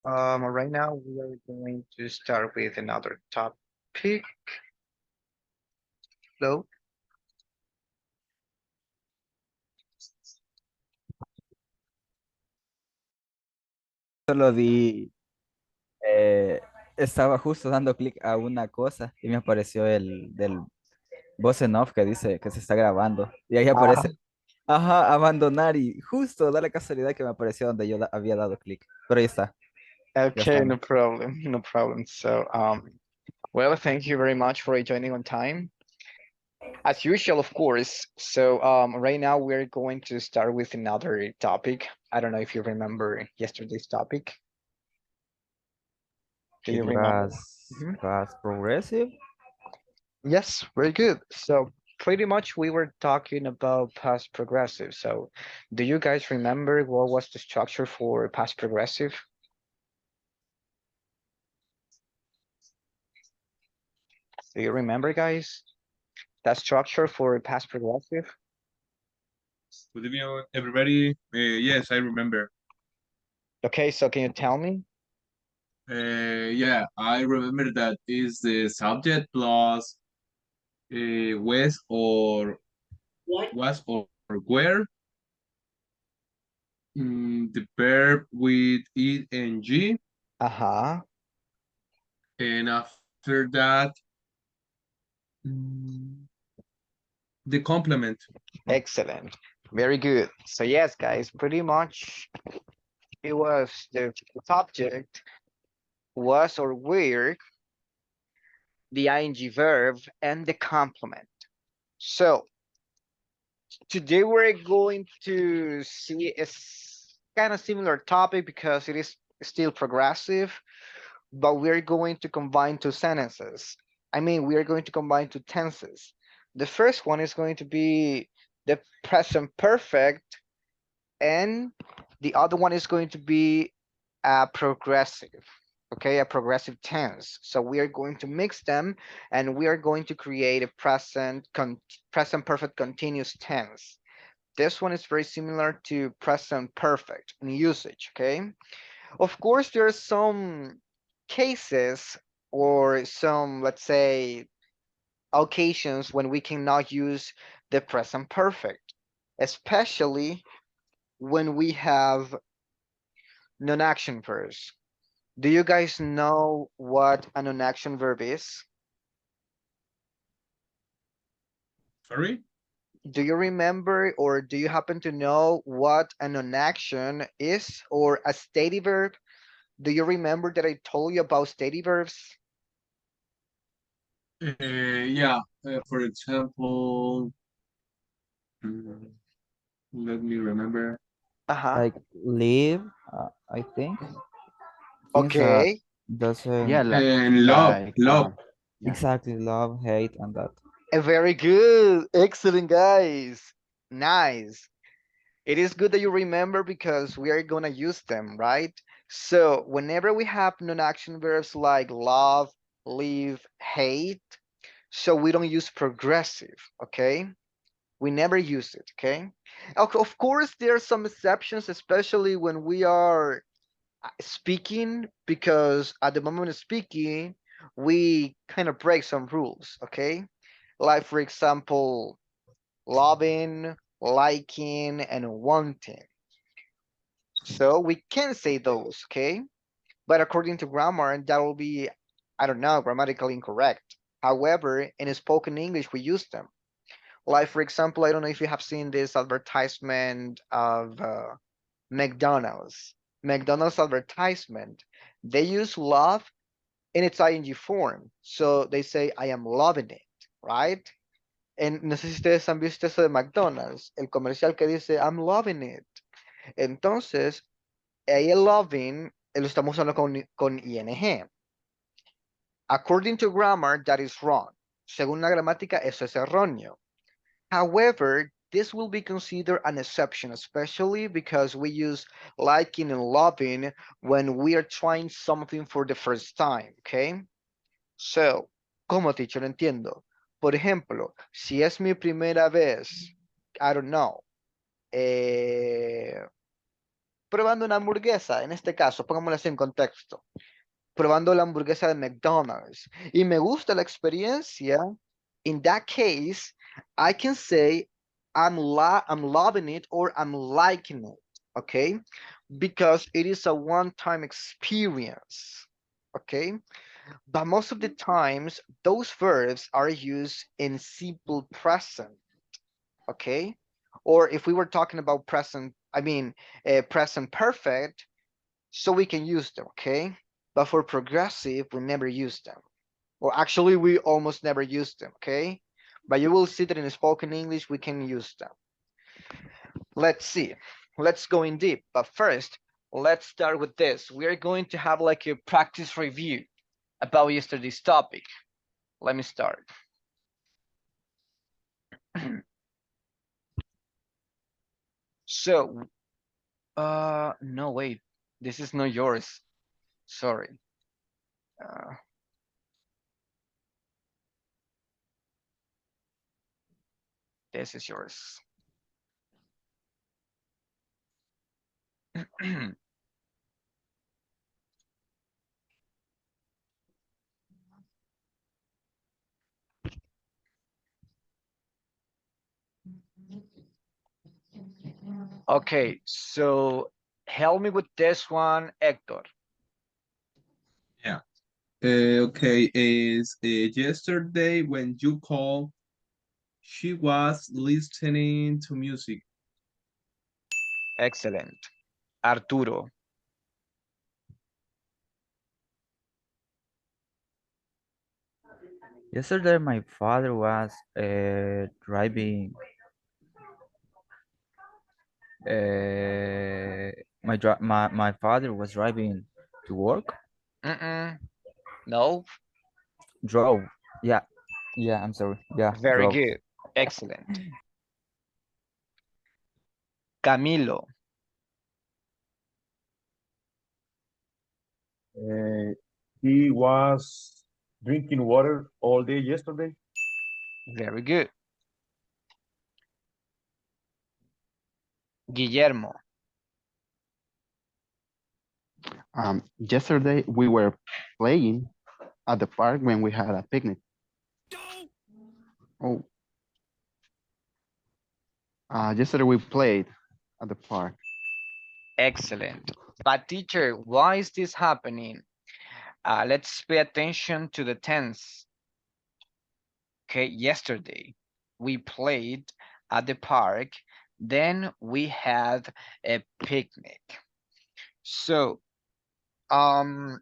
Right now we are going to start with another topic. So, Solo di, eh, estaba justo dando clic a una cosa y me apareció el del voz en off que dice que se está grabando. Y ahí aparece, ah, ajá, abandonar y justo da la casualidad que me apareció donde yo había dado clic. Pero ahí está, ya okay, no estamos. problem, no problem. Well, thank you very much for joining on time. As usual, of course. Right now we're going to start with another topic. I don't know if you remember yesterday's topic. Do you It remember? was Mhm. past progressive. Yes, very good. So pretty much we were talking about past progressive. So do you guys remember what was the structure for past progressive? Do you remember, guys? That structure for past progressive? Good evening, everybody. Yes, I remember. Okay, so can you tell me? Yeah, I remember that is the subject plus was or was or were. The verb with it and g, Uh-huh. and after that, mm, the complement. Excellent. Very good. So yes, guys, pretty much it was the subject was or were the ing verb and the complement. So today we're going to see a kind of similar topic because it is still progressive, but we're going to combine two sentences. I mean, we are going to combine two tenses. The first one is going to be the present perfect, and the other one is going to be a progressive. Okay, a progressive tense. So we are going to mix them, and we are going to create a present perfect continuous tense. This one is very similar to present perfect in usage. Okay, of course, there are some cases or some, let's say, occasions when we cannot use the present perfect, especially when we have non-action verbs. Do you guys know what a non-action verb is? Sorry? Do you remember or do you happen to know what a non-action is or a steady verb? Do you remember that I told you about steady verbs? Yeah, for example, mm, let me remember. Uh-huh. Like live, I think. Things that Okay. Yeah, doesn't And love, like love. yeah. exactly love, hate, and that. Very good. Excellent, guys. Nice. It is good that you remember because we are going to use them, right? So whenever we have non-action verbs like love, leave, hate, so we don't use progressive, okay? We never use it, okay? Of course, there are some exceptions, especially when we are speaking, because at the moment of speaking, we kind of break some rules, okay? Like, for example, loving, liking, and wanting. So we can say those, okay? But according to grammar, that will be, I don't know, grammatically incorrect. However, in spoken English, we use them. Like, for example, I don't know if you have seen this advertisement of McDonald's. McDonald's advertisement, they use love in its ing form. So they say, I am loving it, right? No sé si ustedes han visto eso de McDonald's, el comercial que dice, I'm loving it. Entonces, ahí el loving lo estamos usando con ing. According to grammar, that is wrong. Según la gramática, eso es erróneo. However, this will be considered an exception, especially because we use liking and loving when we are trying something for the first time, okay? So, ¿cómo, teacher? No entiendo. Por ejemplo, si es mi primera vez, I don't know, eh, probando una hamburguesa, en este caso, pongámoslo así en contexto, probando la hamburguesa de McDonald's y me gusta la experiencia, in that case, I can say I'm loving it or I'm liking it, okay? Because it is a one-time experience, okay? But most of the times, those verbs are used in simple present, okay? Or if we were talking about present, I mean, present perfect, so we can use them, okay? But for progressive, we never use them. Or actually, we almost never use them, okay? But you will see that in spoken English, we can use them. Let's see. Let's go in deep. But first, let's start with this. We are going to have like a practice review about yesterday's topic. Let me start. So, no, wait. This is not yours. Sorry. Uh, this is yours. Okay, so help me with this one, Hector. Yeah. Okay, is yesterday when you called, she was listening to music. Excellent. Arturo. Yesterday, my father was driving. My father was driving to work. Mm-mm. No, Drove. Yeah, yeah. I'm sorry. Yeah, very drove. good. Excellent. Camilo. Uh, he was drinking water all day yesterday. Very good. Guillermo. Yesterday we were playing at the park when we had a picnic. Oh, yesterday we played at the park. Excellent. But teacher, why is this happening? Let's pay attention to the tense. Okay, yesterday we played at the park, then we had a picnic. So, in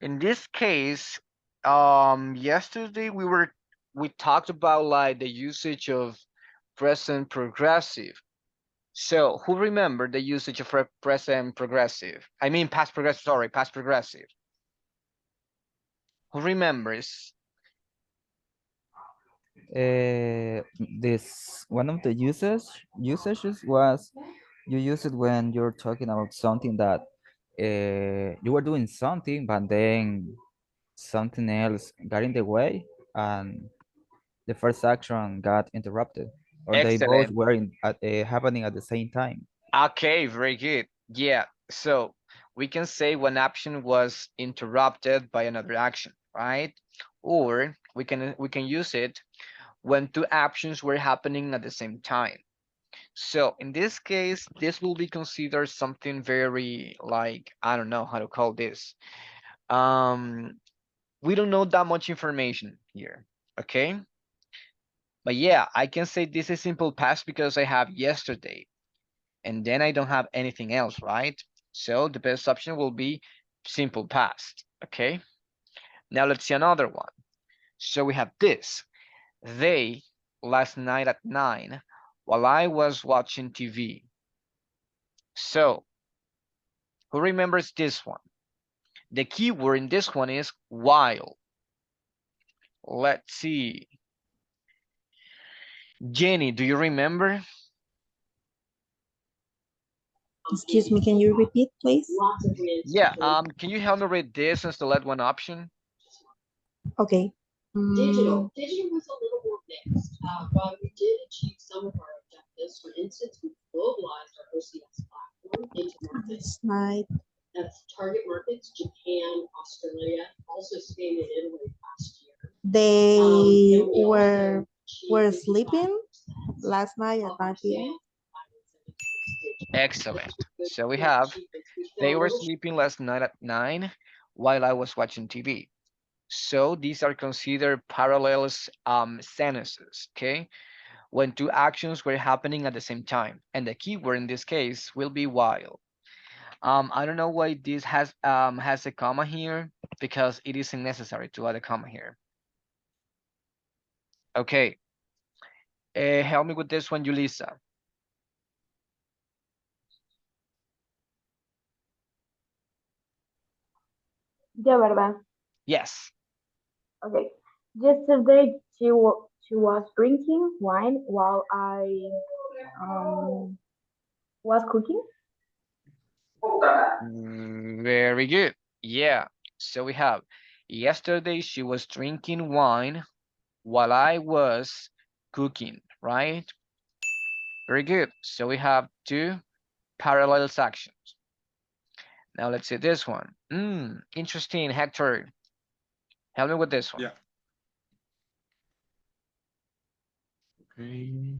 this case, yesterday we talked about like the usage of present progressive. So, who remember the usage of present progressive? I mean past progressive, sorry, past progressive. Who remembers? This one of the usages was you use it when you're talking about something that you were doing something, but then something else got in the way, and the first action got interrupted, or they both Excellent. were happening at the same time. Okay, very good. Yeah, so we can say one action was interrupted by another action, right? Or we can use it when two actions were happening at the same time. So in this case, this will be considered something very like, I don't know how to call this. Um, we don't know that much information here, okay? But yeah, I can say this is simple past because I have yesterday and then I don't have anything else, right? So the best option will be simple past, okay? Now let's see another one. So we have this. They last night at 9 while I was watching TV. So who remembers this one? The key word in this one is while. Let's see. Jenny, do you remember? Excuse me, can you repeat, please? Yeah, can you help me read this and select one option? Okay. Digital was a little more mixed. While we did achieve some of our objectives, for instance, we globalized our OCS platform. into markets. Last night That's target markets, Japan, Australia, also Spain and Italy last year. they And we were also achieved sleeping 55% last night at 9 p.m. Excellent. So we have, they were sleeping last night at 9 while I was watching TV. So these are considered parallel sentences, okay? When two actions were happening at the same time. And the keyword in this case will be while. I don't know why this has a comma here because it isn't necessary to add a comma here. Okay. Help me with this one, Julissa. Yeah, ¿verdad? Yes. Okay. Yesterday she was drinking wine while I was cooking. Very good. Yeah. So we have, yesterday she was drinking wine while I was cooking, right? Very good. So we have two parallel actions. Now let's see this one. Interesting, Hector. Help me with this one. Yeah. Okay.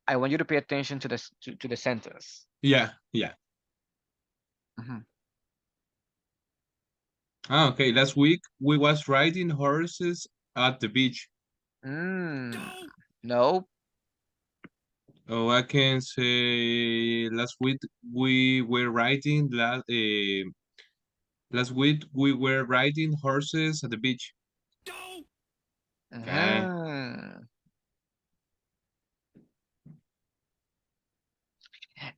I want you to pay attention to this to the sentence. Yeah, yeah. Mhm. Ah, okay. Last week we was riding horses at the beach. No. Oh, I can say last week we were riding last week we were riding horses at the beach. Okay. Ujú.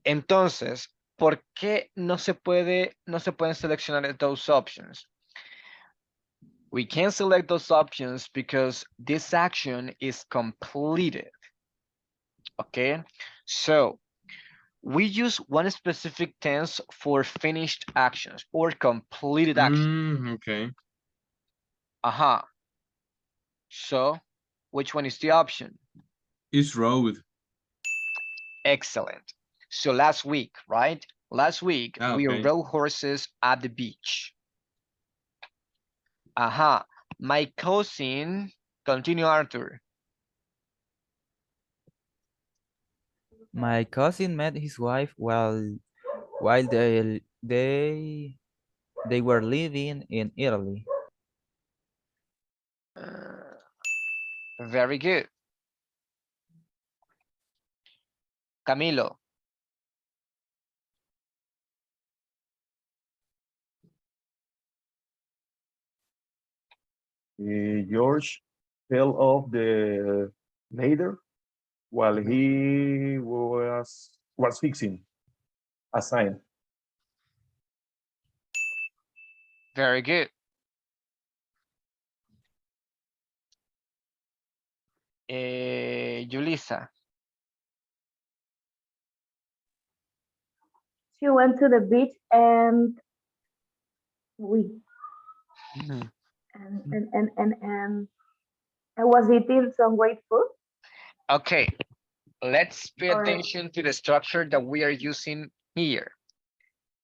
Entonces, ¿por qué no se pueden seleccionar those options? We can select those options because this action is completed. Okay, so we use one specific tense for finished actions or completed actions. Okay. So, which one is the option? It's road. Excellent. So last week, right? Last week, Ah, we okay. rode horses at the beach. My cousin, continue, Arthur. My cousin met his wife while they were living in Italy. Very good. Camilo. George fell off the ladder while he was fixing a sign. Very good. Julissa. She went to the beach and we Mhm. and was eating some great food. Okay, let's pay Or attention to the structure that we are using here.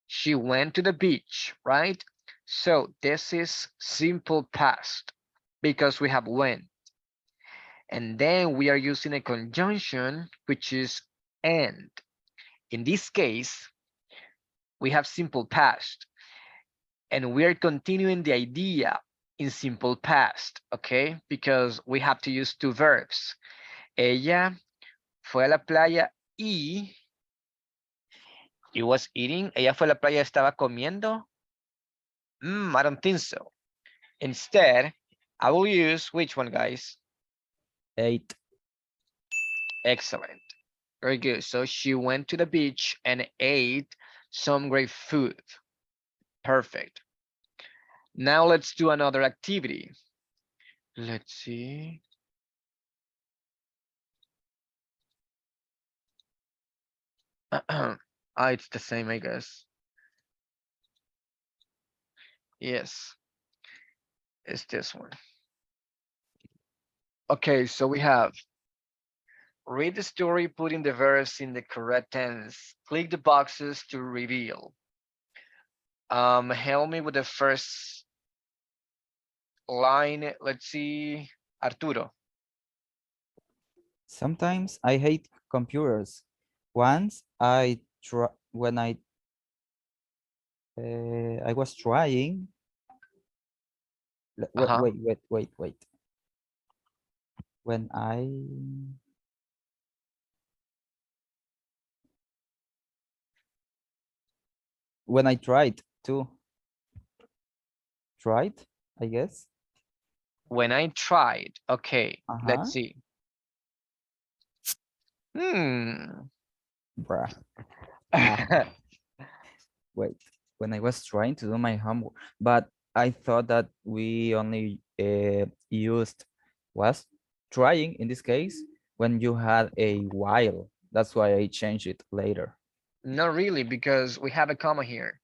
She went to the beach, right? So this is simple past because we have went. And then we are using a conjunction, which is and. In this case, we have simple past. And we are continuing the idea in simple past, okay? Because we have to use two verbs. Ella fue a la playa y was eating. Ella fue a la playa, estaba comiendo. I don't think so. Instead, I will use which one, guys? 8. Excellent. Very good. So she went to the beach and ate some great food. Perfect. Now let's do another activity. Let's see. It's the same, I guess. Yes. is this one. Okay, so we have read the story, putting the verse in the correct tense. Click the boxes to reveal. Help me with the first line. Let's see, Arturo. Sometimes I hate computers. Once I try when I was trying. Uh-huh. Wait. When I tried to I guess. When I tried. Okay, Uh-huh. let's see. Hmm. Bruh. Wait, when I was trying to do my homework, but I thought that we only used was trying in this case when you had a while. That's why I changed it later. Not really, because we have a comma here.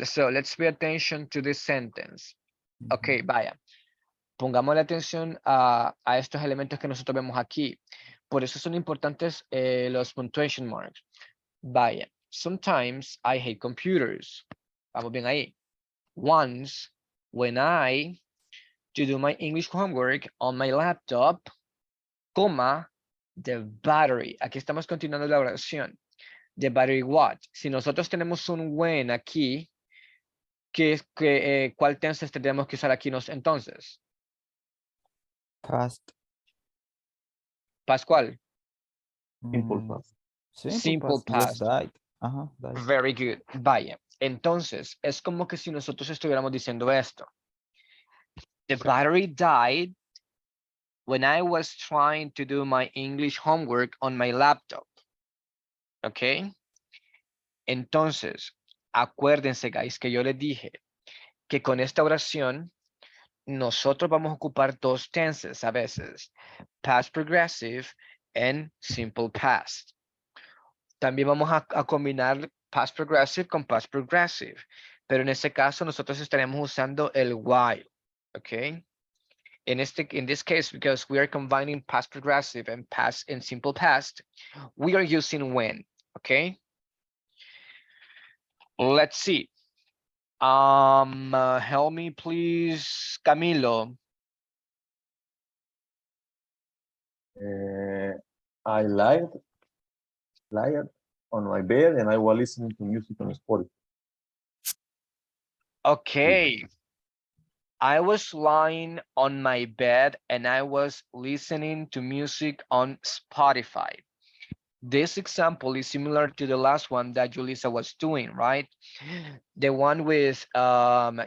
So let's pay attention to this sentence. Ok, vaya. Pongamos la atención a estos elementos que nosotros vemos aquí. Por eso son importantes los punctuation marks. Vaya. Sometimes I hate computers. Vamos bien ahí. Once, when I to do my English homework on my laptop, coma, the battery. Aquí estamos continuando la oración. The battery what? Si nosotros tenemos un when aquí, ¿cuál tense tendríamos que usar aquí entonces? Past. Pascual. Simple Mm, past. Simple past. Yes, past. died. Ajá, died. Very good. Vaya. Entonces, es como que si nosotros estuviéramos diciendo esto. The battery died when I was trying to do my English homework on my laptop. ¿Ok? Entonces, acuérdense, guys, que yo les dije que con esta oración nosotros vamos a ocupar dos tenses a veces, past progressive and simple past. También vamos a combinar past progressive con past progressive, pero en este caso nosotros estaremos usando el while, ¿ok? In this case, because we are combining past progressive and past and simple past, we are using when, ¿ok? Let's see. Help me please, Camilo. I lied on my bed and I was listening to music on Spotify. Okay. I was lying on my bed and I was listening to music on Spotify. This example is similar to the last one that Julissa was doing, right? The one with,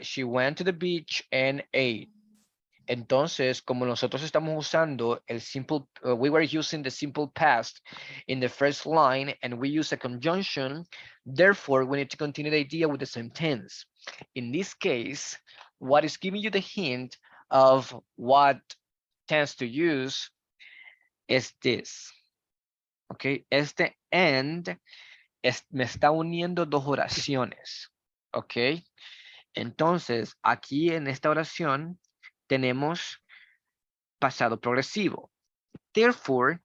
she went to the beach and ate. Entonces, como nosotros estamos usando el simple, we were using the simple past in the first line and we use a conjunction, therefore we need to continue the idea with the same tense. In this case, what is giving you the hint of what tense to use is this. Okay, este and me está uniendo dos oraciones. Ok, entonces aquí en esta oración tenemos pasado progresivo. Therefore,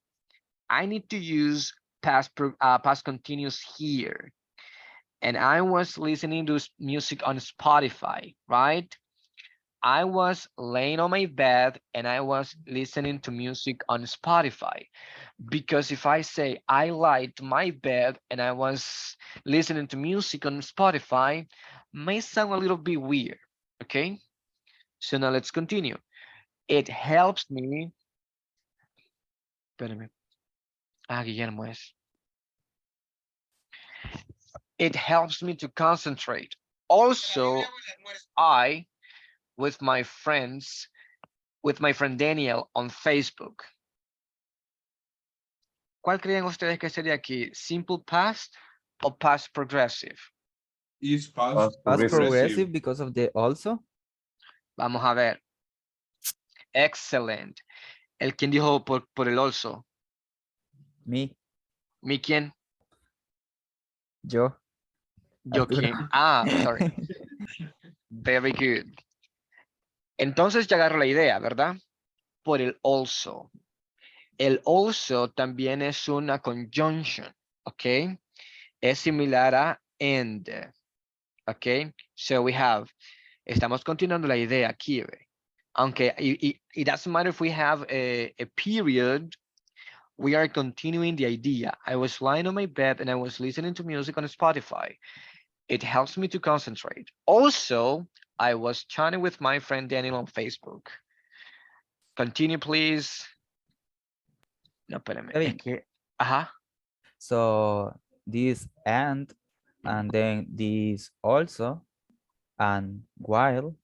I need to use past continuous here. And I was listening to music on Spotify, right? I was laying on my bed and I was listening to music on Spotify. Because if I say I lied to my bed and I was listening to music on Spotify, may sound a little bit weird, okay? So now let's continue. It helps me. Espérame. Guillermo es. It helps me to concentrate. Also, I, with my friend Daniel on Facebook. ¿Cuál creen ustedes que sería aquí? Simple past o past progressive? Is past Past Past progressive. progressive because of the also. Vamos a ver. Excellent. ¿El quién dijo por el also? Me. ¿Mi quién? Yo. Yo Arturo. quién. Sorry. Very good. Entonces ya agarro la idea, ¿verdad? Por el also. El also también es una conjunction, ¿ok? Es similar a and, ¿ok? So we have, estamos continuando la idea aquí, ¿ve? Aunque it doesn't matter if we have a period, we are continuing the idea. I was lying on my bed and I was listening to music on Spotify. It helps me to concentrate. Also, I was chatting with my friend Daniel on Facebook. Continue, please. No, espérame. Es Kevin. que, ajá. So this and then this also and while,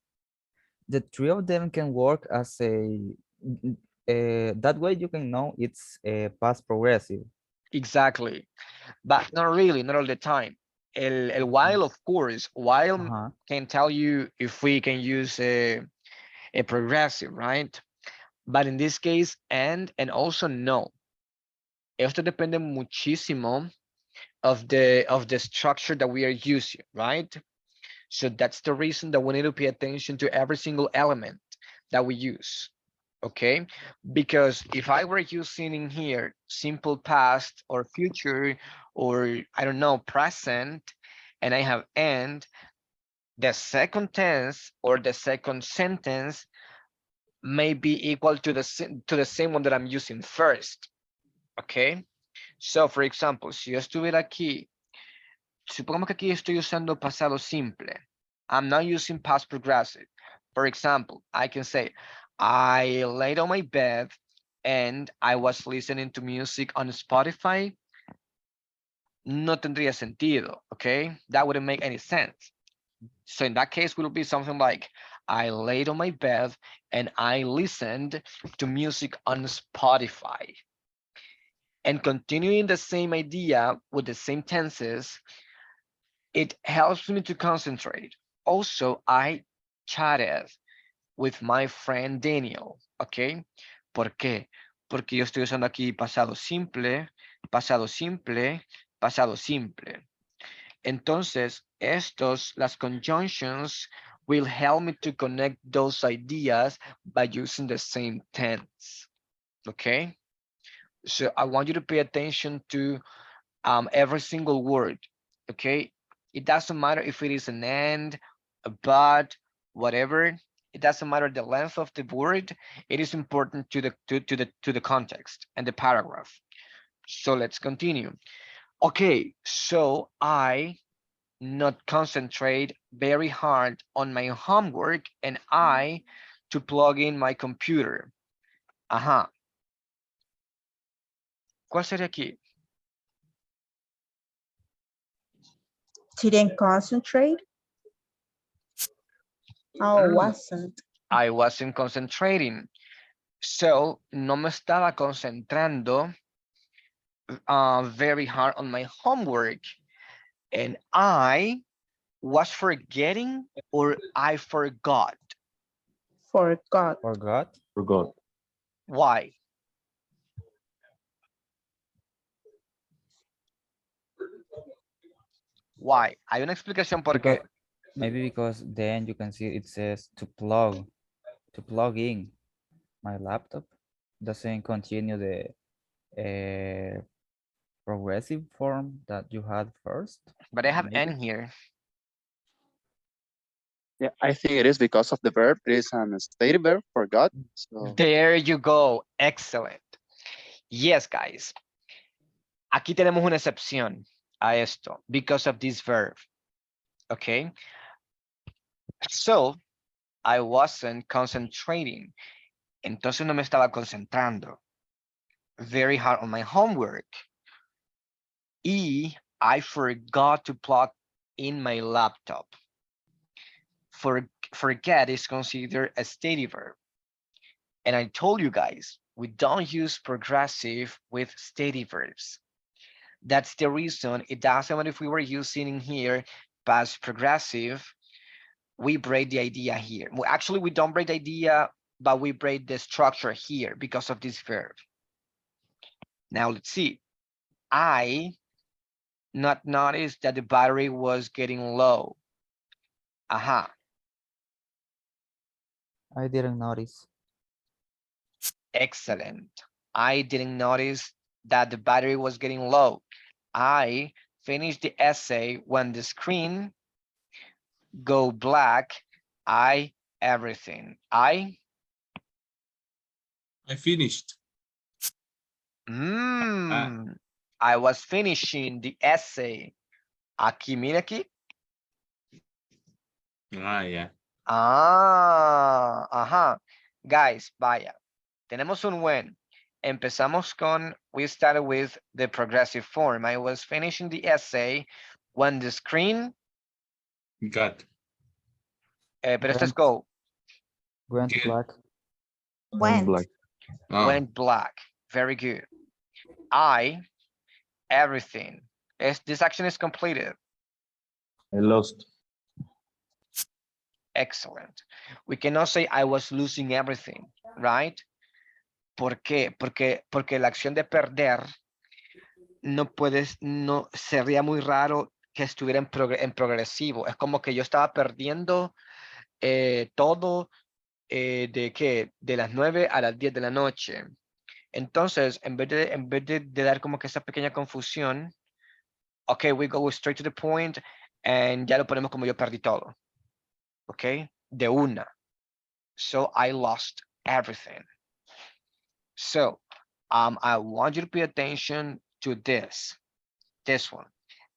the three of them can work as a that way you can know it's a past progressive. Exactly. But not really, not all the time. El while, of course, while Uh-huh. can tell you if we can use a progressive, right? But in this case, and also no. Esto depende muchísimo of the structure that we are using, right? So that's the reason that we need to pay attention to every single element that we use. Okay, because if I were using in here simple past or future, or I don't know, present, and I have and, the second tense or the second sentence may be equal to the same one that I'm using first. Okay, so for example, si yo estuviera aquí, supongamos que aquí estoy usando pasado simple. I'm not using past progressive. For example, I can say, I laid on my bed and I was listening to music on Spotify. No tendría sentido, okay? That wouldn't make any sense. So in that case, will be something like, I laid on my bed and I listened to music on Spotify. And continuing the same idea with the same tenses, it helps me to concentrate. Also, I chatted with my friend Daniel, ¿ok? ¿Por qué? Porque yo estoy usando aquí pasado simple, pasado simple, pasado simple. Entonces, las conjunctions will help me to connect those ideas by using the same tense, okay? So I want you to pay attention to every single word, okay? It doesn't matter if it is an and, a but, whatever. It doesn't matter the length of the word. It is important to the context and the paragraph. So let's continue. Okay, so I not concentrate very hard on my homework and I to plug in my computer. Ajá. ¿Cuál sería aquí? Didn't concentrate. Oh, wasn't. I wasn't concentrating. So, no me estaba concentrando very hard on my homework. And I was forgetting or I forgot. Forgot. Forgot. Forgot. Why? Why? Hay una explicación por qué. Maybe because then you can see it says to plug in my laptop. Doesn't continue the progressive form that you had first. But I have Maybe. N here. Yeah, I think it is because of the verb. It is an stative verb, forgot. So There you go. Excellent. Yes, guys. Aquí tenemos una excepción a esto because of this verb. Okay. So, I wasn't concentrating. Entonces no me estaba concentrando very hard on my homework. I forgot to plug in my laptop. Forget is considered a steady verb. And I told you guys, we don't use progressive with steady verbs. That's the reason it doesn't matter if we were using in here past progressive, we break the idea here. Well, actually, we don't break the idea, but we break the structure here because of this verb. Now let's see. I not noticed that the battery was getting low. Aha. I didn't notice. Excellent. I didn't notice that the battery was getting low. I finished the essay when the screen go black. I everything. I finished. I was finishing the essay. Aquí, mira aquí. Yeah. Ajá. Guys, vaya. Tenemos un when. Empezamos con, we started with the progressive form. I was finishing the essay when the screen, Got. pero este es go, Went Good. black. Went. Oh, went black. Very good. Everything. This action is completed. I lost. Excellent. We cannot say I was losing everything, right? ¿Por qué? Porque la acción de perder no sería muy raro que estuviera en progresivo. Es como que yo estaba perdiendo todo de que de las 9 a las 10 de la noche. Entonces, en vez de dar como que esa pequeña confusión, ok, we go straight to the point and ya lo ponemos como yo perdí todo. Ok, de una. So I lost everything. So I want you to pay attention to this one.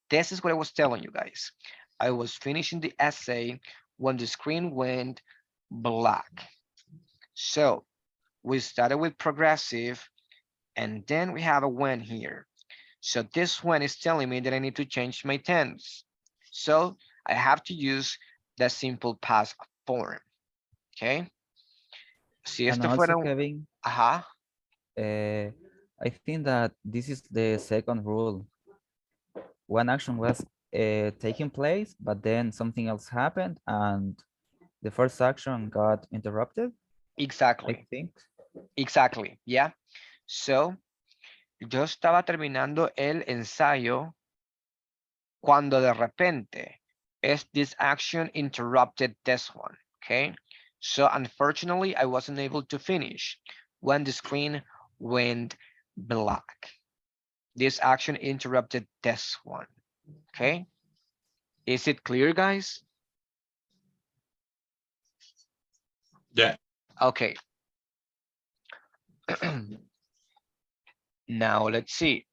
This is what I was telling you guys. I was finishing the essay when the screen went black. So we started with progressive and then we have a when here. So this when is telling me that I need to change my tense. So I have to use the simple past form. Okay. Si And esto also, fuera, Kevin, ajá, I think that this is the second rule. One action was taking place, but then something else happened and the first action got interrupted, I exactly, think. exactly, yeah. So yo estaba terminando el ensayo cuando de repente this action interrupted this one, okay? So unfortunately, I wasn't able to finish when the screen went black. This action interrupted this one, okay? Is it clear, guys? yeah. Okay. Now let's see.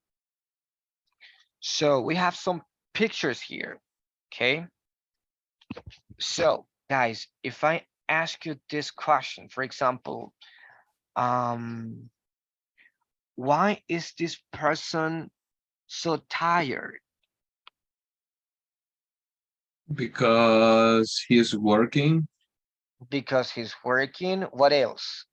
So we have some pictures here, okay? So guys, if I ask you this question, for example, why is this person so tired? Because he's working. Because he's working. What else?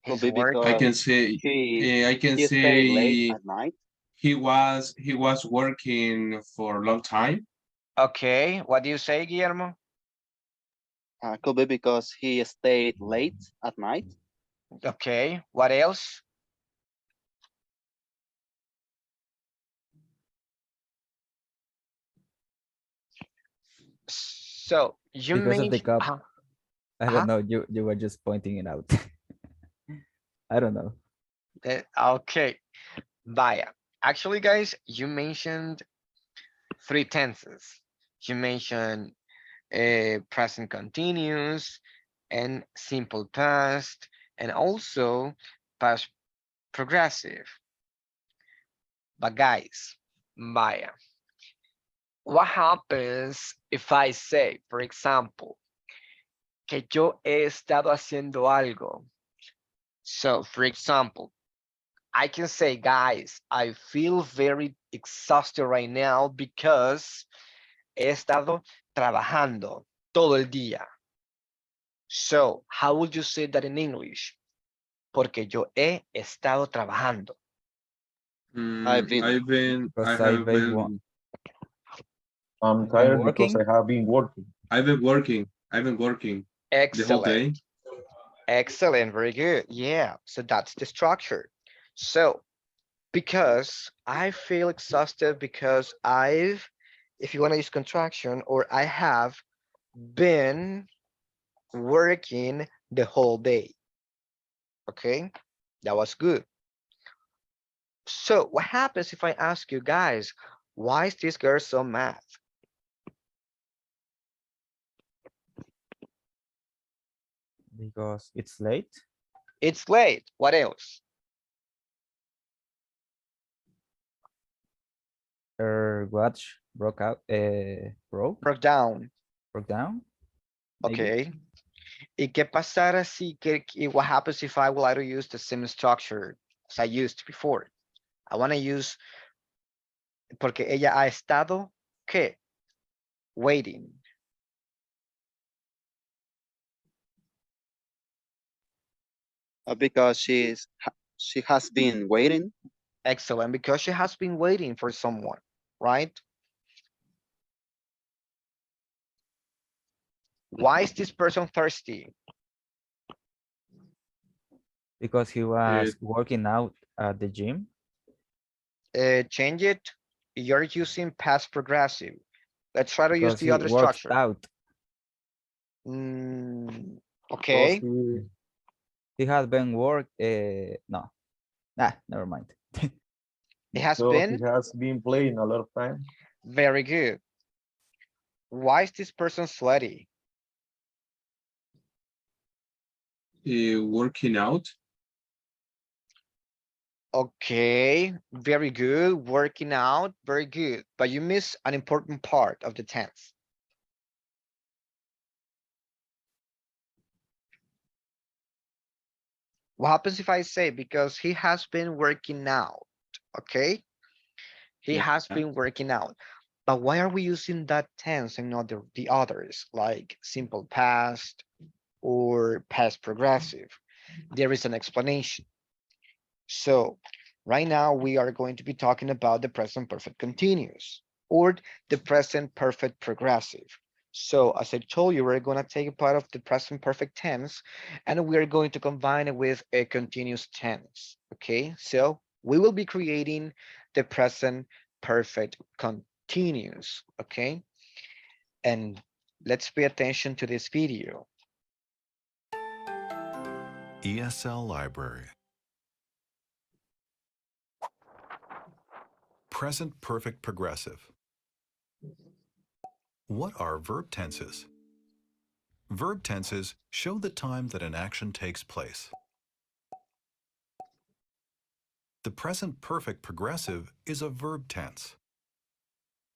Could He's be working. I can because say, he I can he stayed late say at night. he was working for a long time. Okay, what do you say, Guillermo? Could be because he stayed late at night. Okay, what else? So you Because of the mentioned, cup. I don't know, you were just pointing it out. I don't know. okay, vaya. Actually, guys, you mentioned 3 tenses. You mentioned present continuous and simple past, and also past progressive. But guys, vaya. What happens if I say, for example, que yo he estado haciendo algo? So, for example, I can say, guys, I feel very exhausted right now because he estado trabajando todo el día. So, how would you say that in English? Porque yo he estado trabajando. I've been. Because I have I've been been, I'm tired because working. I have been working. I've been working the whole day. Excellent. Excellent. Very good. Yeah. So that's the structure. So because I feel exhausted because I've if you want to use contraction, or I have been working the whole day. Okay, that was good. So what happens if I ask you guys, why is this girl so mad? Because it's late. It's late. What else? Her watch broke out. Broke down. Broke down. Maybe. Okay. ¿Y qué pasará si what happens if I would like to use the same structure as I used before? I want to use porque ella ha estado ¿qué? Waiting. Because she has been waiting. Excellent, because she has been waiting for someone, right? Why is this person thirsty? Because he was working out at the gym. Change it. You're using past progressive. Let's try to use Because the he other works structure. out. Okay. He has been no. Never mind. It has So been he has been playing a lot of time. very good. Why is this person sweaty? Working out. Okay, very good. Working out, very good. But you miss an important part of the tense. What happens if I say, because he has been working out, okay? He Yeah. has been working out. But why are we using that tense and not the others, like simple past or past progressive? There is an explanation. So right now we are going to be talking about the present perfect continuous or the present perfect progressive. So as I told you, we're going to take a part of the present perfect tense and we are going to combine it with a continuous tense. Okay, so we will be creating the present perfect continuous. Okay, and let's pay attention to this video. ESL Library. Present perfect progressive. What are verb tenses? Verb tenses show the time that an action takes place. The present perfect progressive is a verb tense.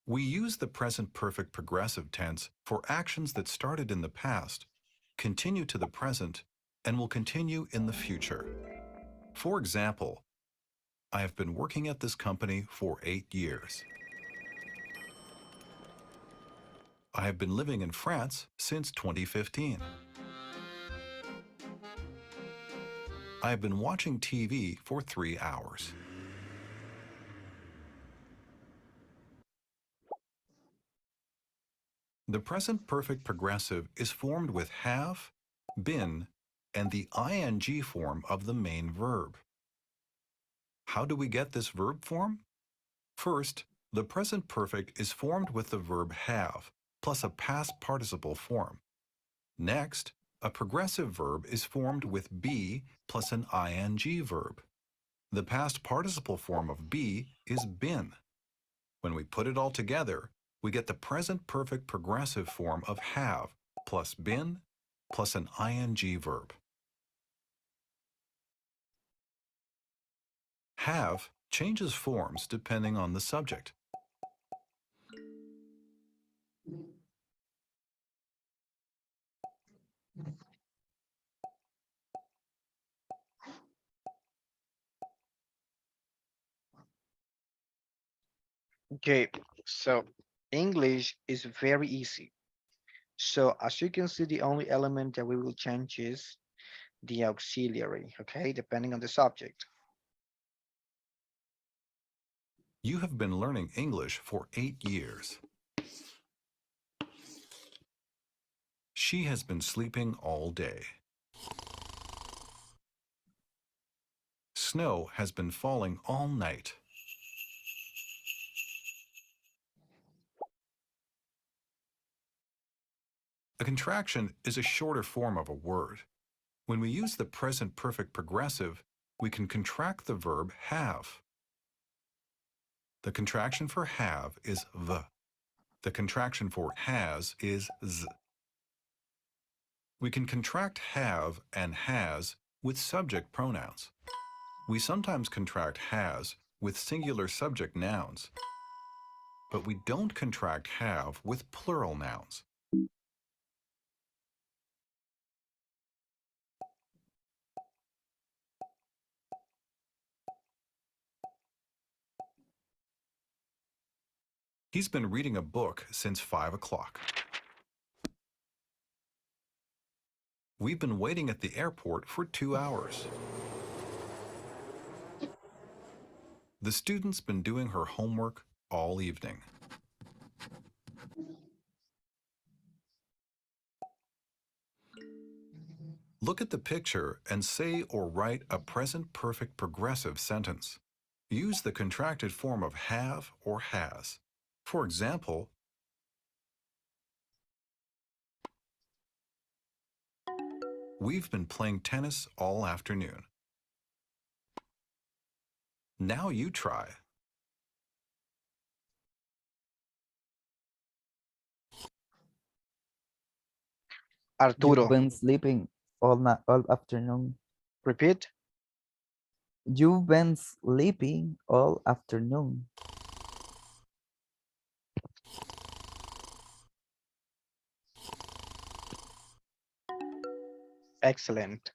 We use the present perfect progressive tense for actions that started in the past, continue to the present, and will continue in the future. For example, I have been working at this company for 8 years. I have been living in France since 2015. I have been watching TV for 3 hours. The present perfect progressive is formed with have, been, and the ing form of the main verb. How do we get this verb form? First, the present perfect is formed with the verb have, plus a past participle form. Next, a progressive verb is formed with be plus an ing verb. The past participle form of be is been. When we put it all together, we get the present perfect progressive form of have plus been plus an ing verb. Have changes forms depending on the subject. Okay, so English is very easy. So as you can see, the only element that we will change is the auxiliary, okay, depending on the subject. You have been learning English for 8 years. She has been sleeping all day. Snow has been falling all night. A contraction is a shorter form of a word. When we use the present perfect progressive, we can contract the verb have. The contraction for have is v. The contraction for has is z. We can contract have and has with subject pronouns. We sometimes contract has with singular subject nouns, but we don't contract have with plural nouns. He's been reading a book since 5 o'clock. We've been waiting at the airport for 2 hours. The student's been doing her homework all evening. Look at the picture and say or write a present perfect progressive sentence. Use the contracted form of have or has. For example, we've been playing tennis all afternoon. Now you try. You've Arturo, been sleeping all afternoon. repeat. You've been sleeping all afternoon. Excellent.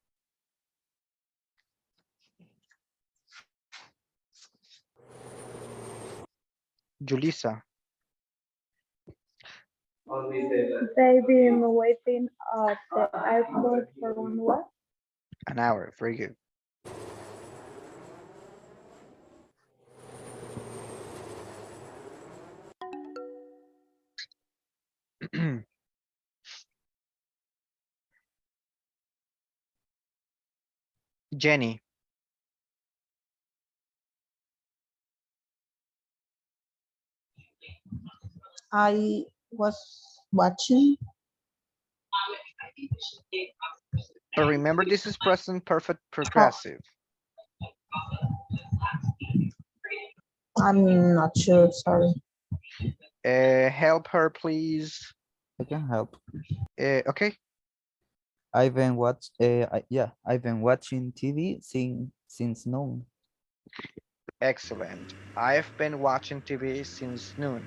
Julissa, They've been waiting at the airport for 1 hour. an hour. Very good. Jenny, I was watching. but remember this is present perfect progressive. I'm not sure, sorry. Help her, please. I can help. Okay, I've been I've been watching TV since noon. excellent. I've been watching TV since noon.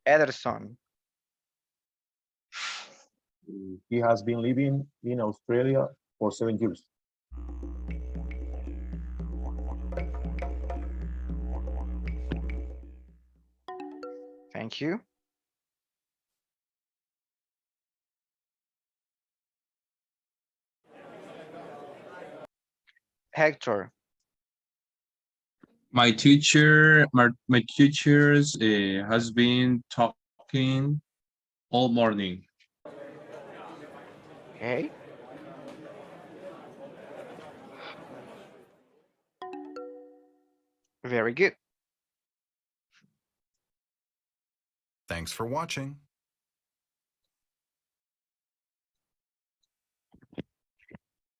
Ederson, He has been living in Australia for 7 years. thank you. Hector, My teachers has been talking all morning. okay. Very good. Thanks for watching.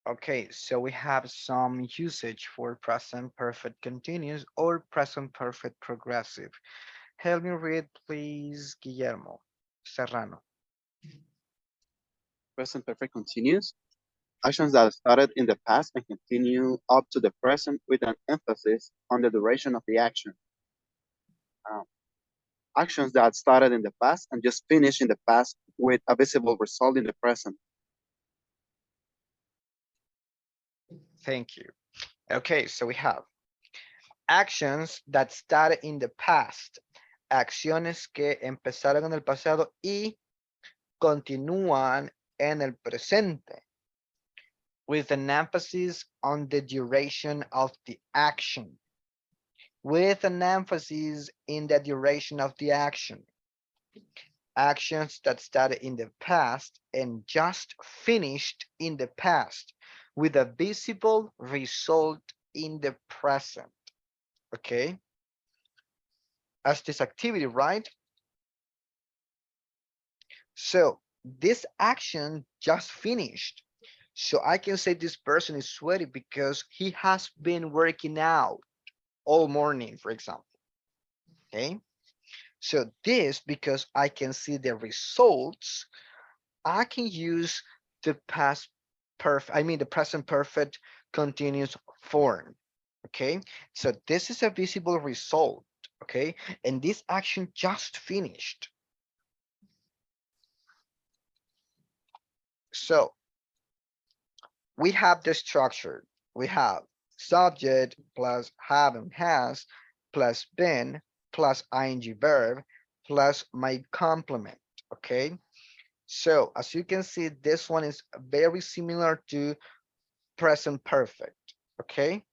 Okay, so we have some usage for present perfect continuous or present perfect progressive. Help me read, please, Guillermo Serrano. Present perfect continuous. Actions that started in the past and continue up to the present with an emphasis on the duration of the action. Um, Actions that started in the past and just finished in the past with a visible result in the present. Thank you. Okay, so we have actions that started in the past. Acciones que empezaron en el pasado y continúan en el presente. With an emphasis on the duration of the action. With an emphasis in the duration of the action. Actions that started in the past and just finished in the past with a visible result in the present. Okay. As this activity, right? So this action just finished. So I can say this person is sweaty because he has been working out all morning, for example. Okay. So this, because I can see the results, I can use the past perfect, I mean the present perfect continuous form. Okay. So this is a visible result. Okay. And this action just finished. So we have the structure. We have subject plus have and has plus been plus ing verb plus my complement. Okay. So as you can see, this one is very similar to present perfect. Okay.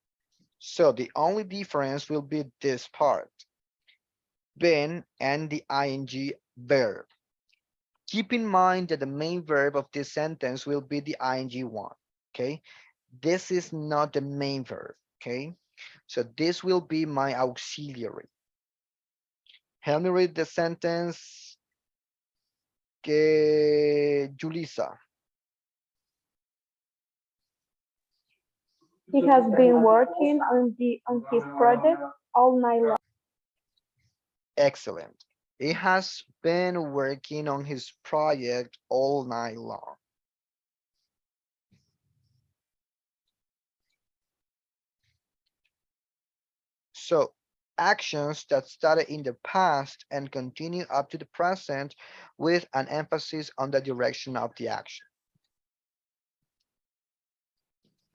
So the only difference will be this part, been and the ing verb. Keep in mind that the main verb of this sentence will be the ing one. Okay. This is not the main verb. Okay. So this will be my auxiliary. Help me read the sentence. Que Julissa. He has been working on his project all night long. Excellent. He has been working on his project all night long. So actions that started in the past and continue up to the present with an emphasis on the direction of the action.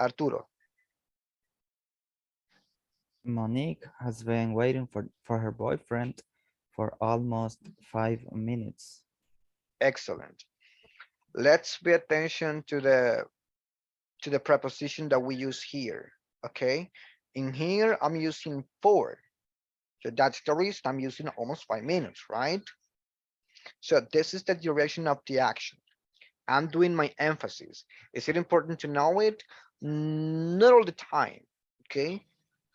Arturo. Monique has been waiting for her boyfriend for almost 5 minutes. Excellent. Let's pay attention to the preposition that we use here. Okay. In here, I'm using for. So that's the reason I'm using almost 5 minutes, right? So this is the duration of the action. I'm doing my emphasis. Is it important to know it? Not all the time. Okay.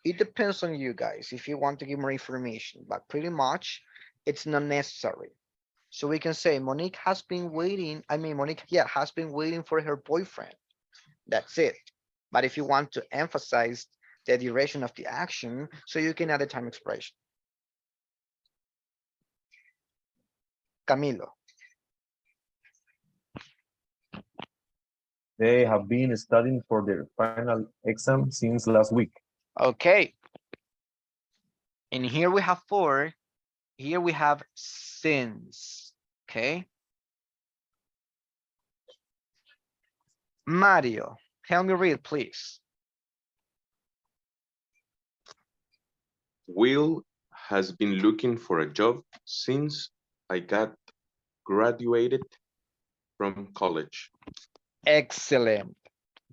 It depends on you guys if you want to give more information, but pretty much it's not necessary. So we can say Monique has been waiting. I mean, Monique, yeah, has been waiting for her boyfriend. That's it. But if you want to emphasize the duration of the action, so you can add a time expression. Camilo. They have been studying for their final exam since last week. Okay. And here we have for, here we have since. Okay. Mario, help me read, please. Will has been looking for a job since I got graduated from college. Excellent.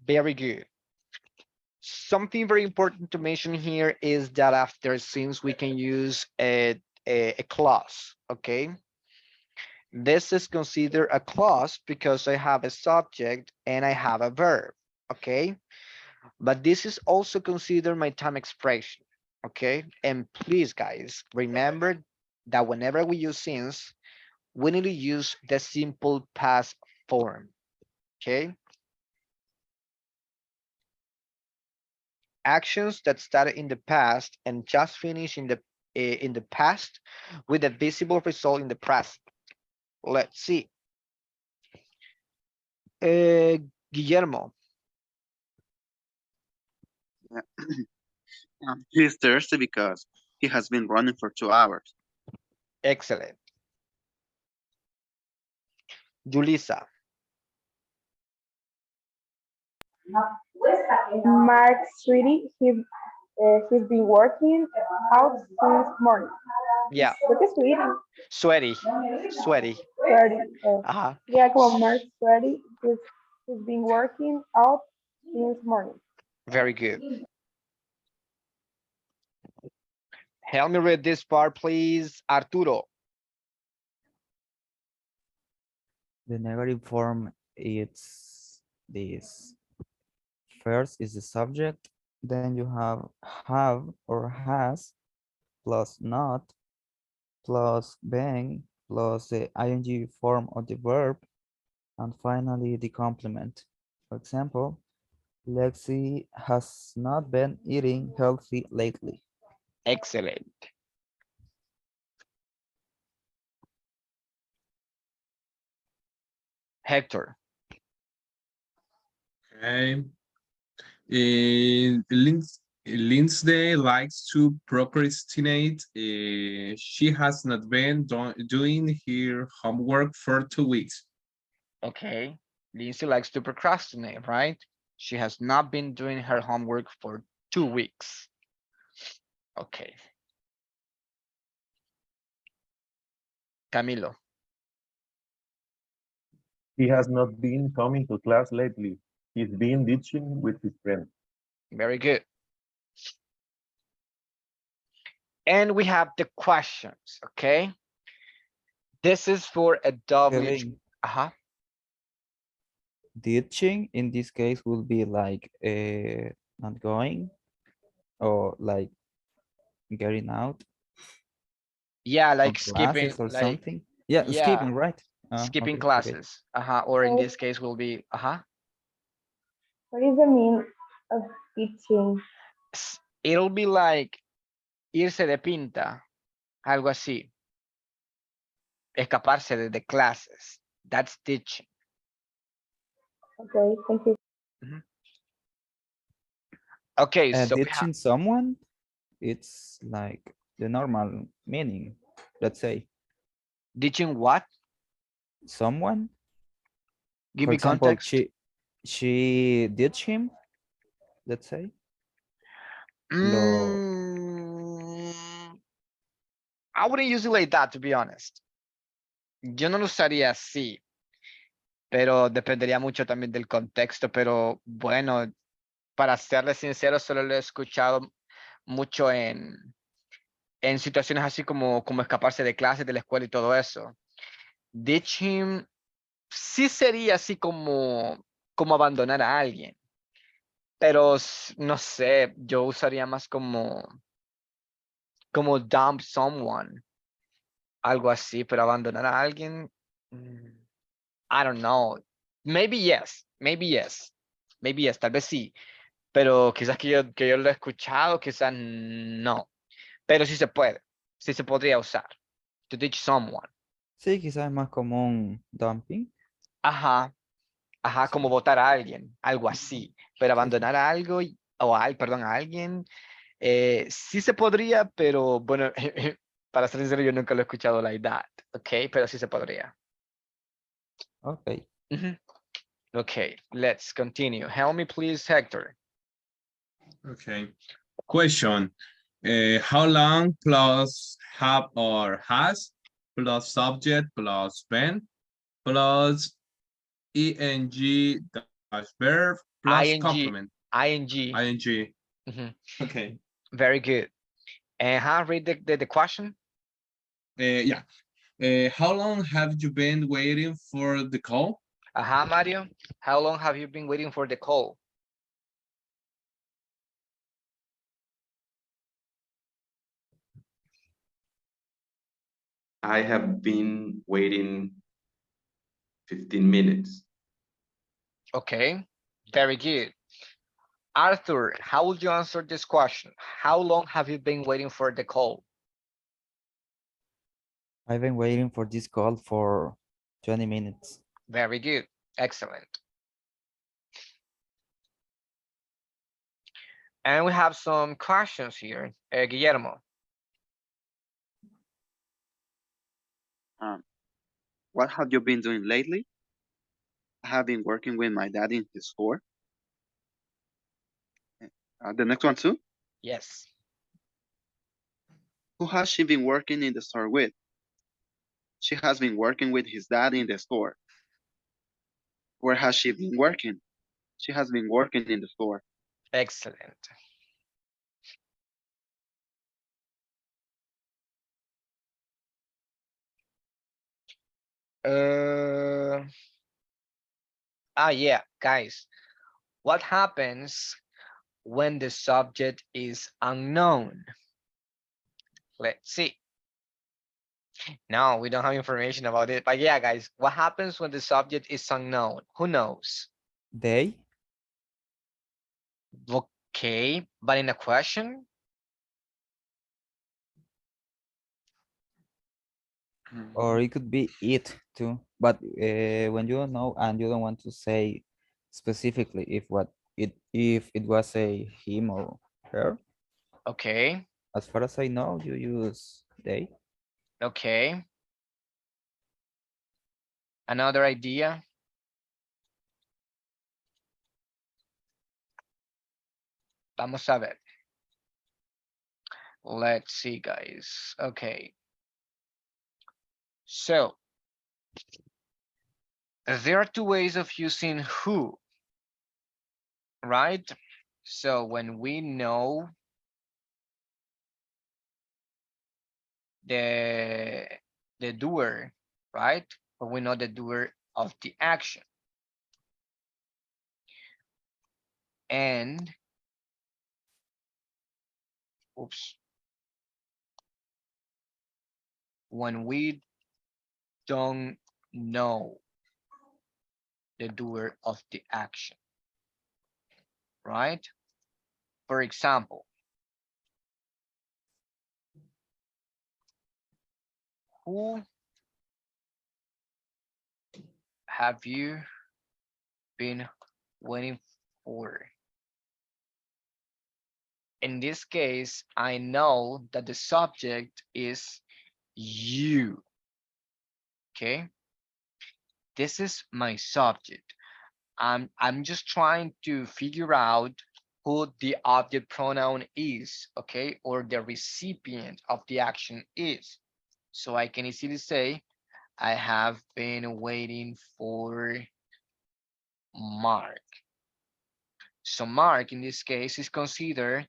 Very good. Something very important to mention here is that after since we can use a clause, okay? This is considered a clause because I have a subject and I have a verb, okay? But this is also considered my time expression, okay? And please, guys, remember that whenever we use since, we need to use the simple past form, okay? Actions that started in the past and just finished in the past with a visible result in the present. Let's see. Guillermo. He's thirsty because he has been running for 2 hours. Excellent. Julissa. Mark Sweetie, he's been working out since morning. Yeah. Look at Sweetie. Sweaty. Sweaty. Sweaty. Uh-huh. Yeah, come on, Mark Sweaty. He's been working out since morning. Very good. Help me read this part, please. Arturo. The negative form is this. first is the subject, then you have or has, plus not, plus been, plus the ing form of the verb, and finally the complement. For example, Lexi has not been eating healthy lately. Excellent. Hector. Okay. Lindsay likes to procrastinate. She has not been doing her homework for 2 weeks. Okay. Lindsay likes to procrastinate, right? She has not been doing her homework for 2 weeks. Okay. Camilo. He has not been coming to class lately. He's been ditching with his friends. Very good. And we have the questions, okay? This is for a W. Kevin, Uh-huh. ditching in this case will be like not going or like getting out Yeah, from like skipping, classes or like, something. Yeah, yeah, skipping, right? skipping Okay, okay. classes. Uh-huh. Or in So this case will be, uh-huh. what is the meaning of teaching? It'll be like irse de pinta, algo así. Escaparse de clases. That's teaching. Okay, thank you. Okay, so we have Ditching someone, it's like the normal meaning. Let's say ditching what? someone, Give for me example, context. she ditched him, let's say. Lo, Mm, I wouldn't use it like that, to be honest. Yo no lo usaría así, pero dependería mucho también del contexto, pero bueno, para serle sincero, solo lo he escuchado mucho en situaciones así como escaparse de clases, de la escuela y todo eso. Ditch him sí sería así como abandonar a alguien, pero no sé, yo usaría más como dump someone, algo así, pero abandonar a alguien, I don't know. Maybe yes, maybe yes, maybe yes, tal vez sí, pero quizás que yo lo he escuchado, quizás no, pero sí se podría usar. To teach someone. sí, quizás es más común dumping. Ajá, ajá, Sí, como votar a alguien, algo así, pero sí, sí. abandonar a algo perdón, a alguien, sí se podría, pero bueno, para ser sincero, yo nunca lo he escuchado like that, ok, pero sí se podría. Ok. Ujú. Okay, let's continue. Help me please, Hector. Okay. Question. How long plus have or has plus subject plus been plus ing dash verb plus ING, complement. ING. Ing. Mhm. Okay. Very good. And how read the question? Yeah. How long have you been waiting for the call? Mario. How long have you been waiting for the call? I have been waiting 15 minutes. Okay, very good. Arthur, how would you answer this question? How long have you been waiting for the call? I've been waiting for this call for 20 minutes. Very good. Excellent. And we have some questions here. Guillermo. What have you been doing lately? I have been working with my dad in his store. The next one too. Yes. Who has she been working in the store with? She has been working with his dad in the store. Where has she been working? She has been working in the store. Excellent. Yeah, guys. What happens when the subject is unknown? Let's see. No, we don't have information about it. But yeah, guys, what happens when the subject is unknown? Who knows? They Okay, but in a question, or it could be it too. But when you don't know and you don't want to say specifically if it was a him or her, okay, as far as I know, you use they. okay. Another idea? Vamos a ver. Let's see, guys. Okay. So there are two ways of using who, right? So when we know the doer, right? When we know the doer of the action. And oops. When we don't know the doer of the action, right? For example, who have you been waiting for? In this case, I know that the subject is you. Okay, this is my subject. I'm just trying to figure out who the object pronoun is, okay, or the recipient of the action is. So I can easily say, I have been waiting for Mark. So Mark in this case is considered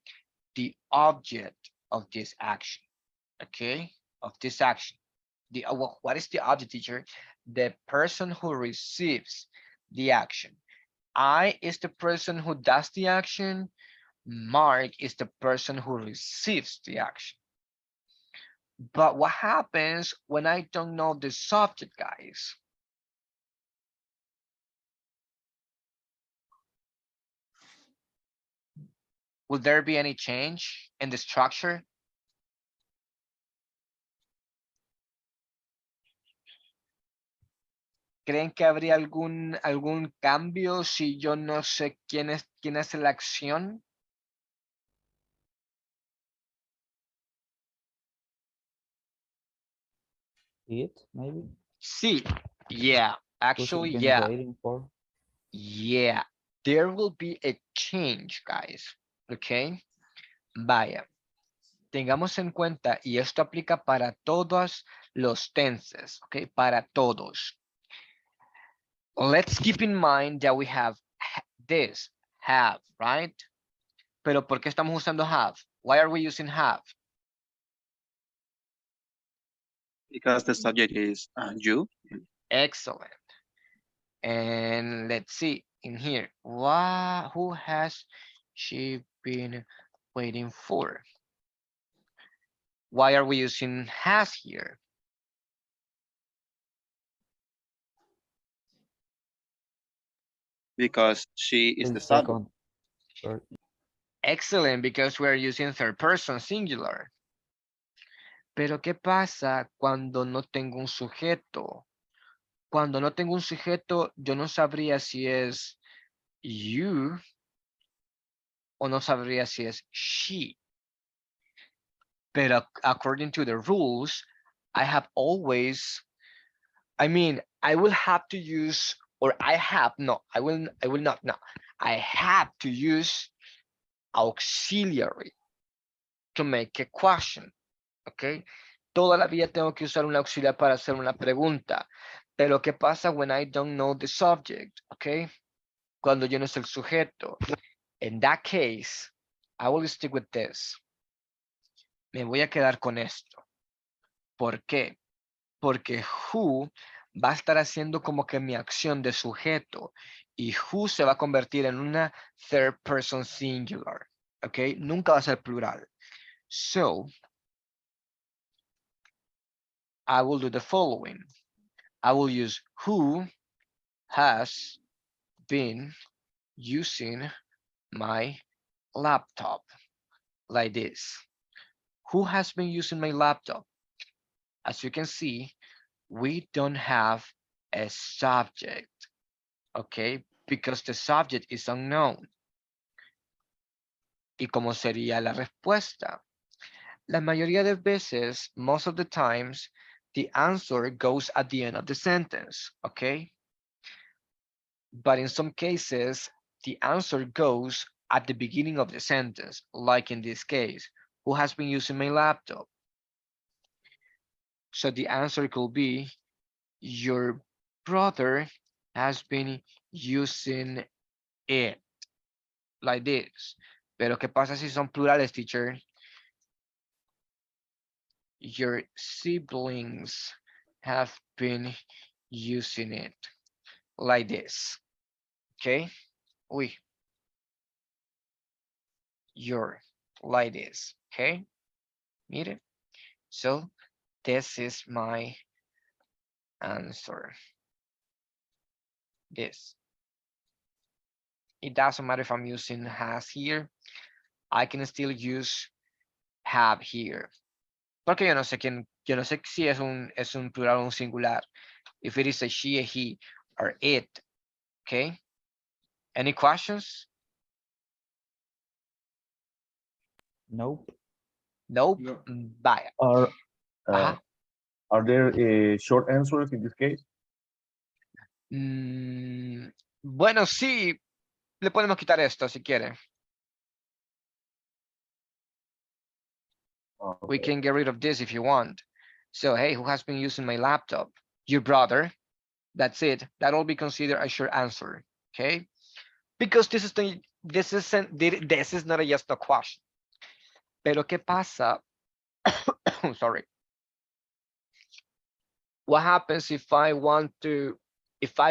the object of this action, okay, of this action. The what is the object, teacher? The person who receives the action. I is the person who does the action. Mark is the person who receives the action. But what happens when I don't know the subject, guys? Will there be any change in the structure? ¿Creen que habría algún cambio si yo no sé quién hace la acción? It maybe. Sí, yeah, Who's actually, it been yeah, waiting for? yeah. There will be a change, guys, okay? Vaya, tengamos en cuenta, y esto aplica para todos los tenses, okay? Para todos. Let's keep in mind that we have this, have, right? Pero ¿por qué estamos usando have? Why are we using have? Because the subject is you. Excellent. And let's see in here, who has she been waiting for? Why are we using has here? Because she is El the subject. second. Or Excellent, because we're using third person singular. Pero ¿qué pasa cuando no tengo un sujeto? Cuando no tengo un sujeto, yo no sabría si es you o no sabría si es she. But according to the rules, I have always, I mean, I will have to use, or I have, no, I will not, no. I have to use auxiliary to make a question, okay? Toda la vida tengo que usar un auxiliar para hacer una pregunta. Pero ¿qué pasa when I don't know the subject, okay? Cuando yo no sé el sujeto. In that case, I will stick with this. Me voy a quedar con esto. ¿Por qué? Porque who va a estar haciendo como que mi acción de sujeto Y who se va a convertir en una third person singular. ¿Ok? Nunca va a ser plural. So, I will do the following. I will use who has been using my laptop like this. Who has been using my laptop? As you can see, we don't have a subject, okay? Because the subject is unknown. ¿Y cómo sería la respuesta? La mayoría de veces, most of the times, the answer goes at the end of the sentence, okay? But in some cases, the answer goes at the beginning of the sentence, like in this case, who has been using my laptop? So the answer could be, your brother has been using it, like this. Pero ¿qué pasa si son plurales, teacher? Your siblings have been using it, like this. Okay? Uy. Your, like this. Okay? Mire. So this is my answer. This. It doesn't matter if I'm using has here. I can still use have here. Porque yo no sé si es un plural o un singular. If it is a she, a he, or it. Okay. Any questions? Nope. Nope. No. Vaya. Are Ajá. are there short answers in this case? Bueno, sí. Le podemos quitar esto si quiere. We Okay. can get rid of this if you want. So, hey, who has been using my laptop? Your brother. That's it. That'll be considered a short answer. Okay. Because this is not a yes no question. Pero ¿qué pasa? Sorry. What happens if I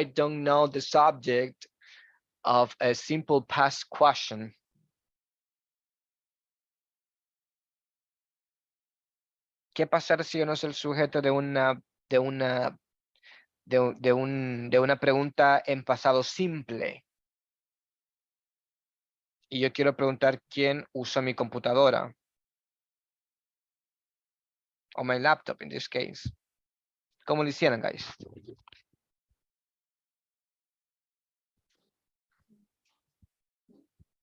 don't know the subject of a simple past question? ¿Qué pasará si yo no soy el sujeto de una pregunta en pasado simple? Y yo quiero preguntar quién usa mi computadora. O my laptop in this case. ¿Cómo lo hicieran, guys?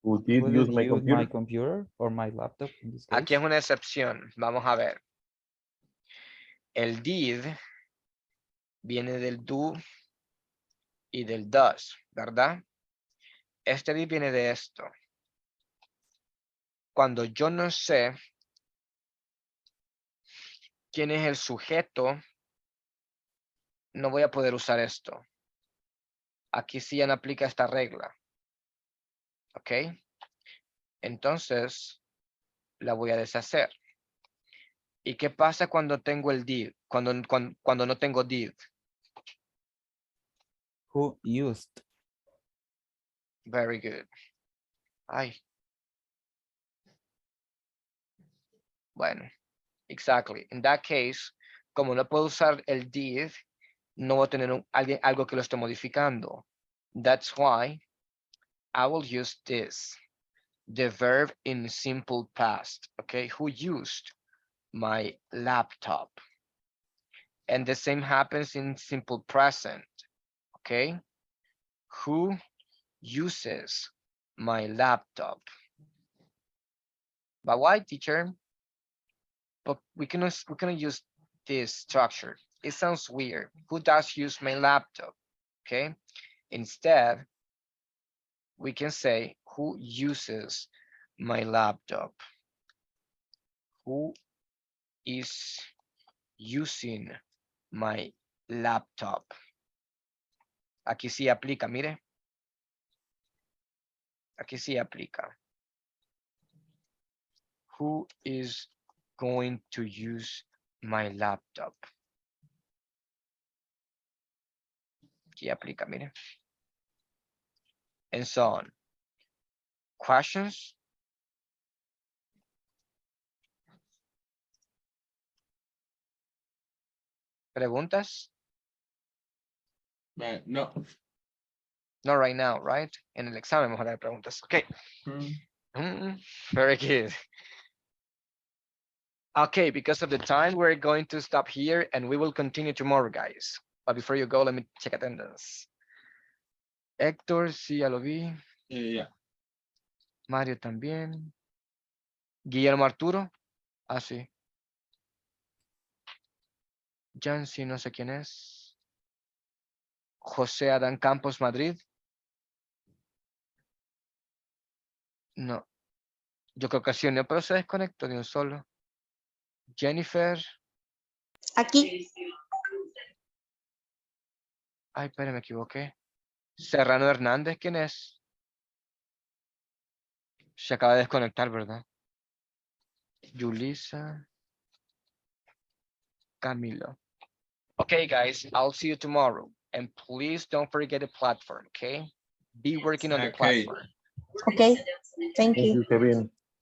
Who did Would use it my use computer? my computer or my laptop in this case? Aquí es una excepción. Vamos a ver. El did viene del do y del does, ¿verdad? Este did viene de esto. Cuando yo no sé quién es el sujeto, no voy a poder usar esto. Aquí sí ya no aplica esta regla. ¿Ok? Entonces, la voy a deshacer. ¿Y qué pasa cuando tengo el did? Cuando no tengo did. Who used? Very good. Ay. Bueno, exactly. In that case, como no puedo usar el did, no voy a tener algo que lo esté modificando. That's why I will use this. The verb in simple past. Okay, who used my laptop? And the same happens in simple present. Okay, who uses my laptop? But why, teacher? But we cannot use this structure. It sounds weird. Who does use my laptop? Okay, instead we can say who uses my laptop? Who is using my laptop? Aquí sí aplica, mire. Aquí sí aplica. Who is going to use my laptop? Aquí aplica, mire. and so on. Questions? Preguntas? No. Not right now, right? En el examen mejor hay preguntas. Okay. Very good. Okay, because of the time, we're going to stop here and we will continue tomorrow, guys. But before you go, let me check attendance. Héctor, sí, ya lo vi. Yeah. Mario también. Guillermo Arturo. Ah, sí. Jancy, no sé quién es. José Adán Campos, Madrid. No. Yo creo que sí, no, pero se desconectó de un solo. Jennifer. Aquí. Ay, espere, me equivoqué. Serrano Hernández, ¿quién es? Se acaba de desconectar, ¿verdad? Yulisa. Camilo. Okay, guys, I'll see you tomorrow. And please don't forget the platform, okay? Be working on the Okay. platform. Okay. Thank Thank you. you, Kevin.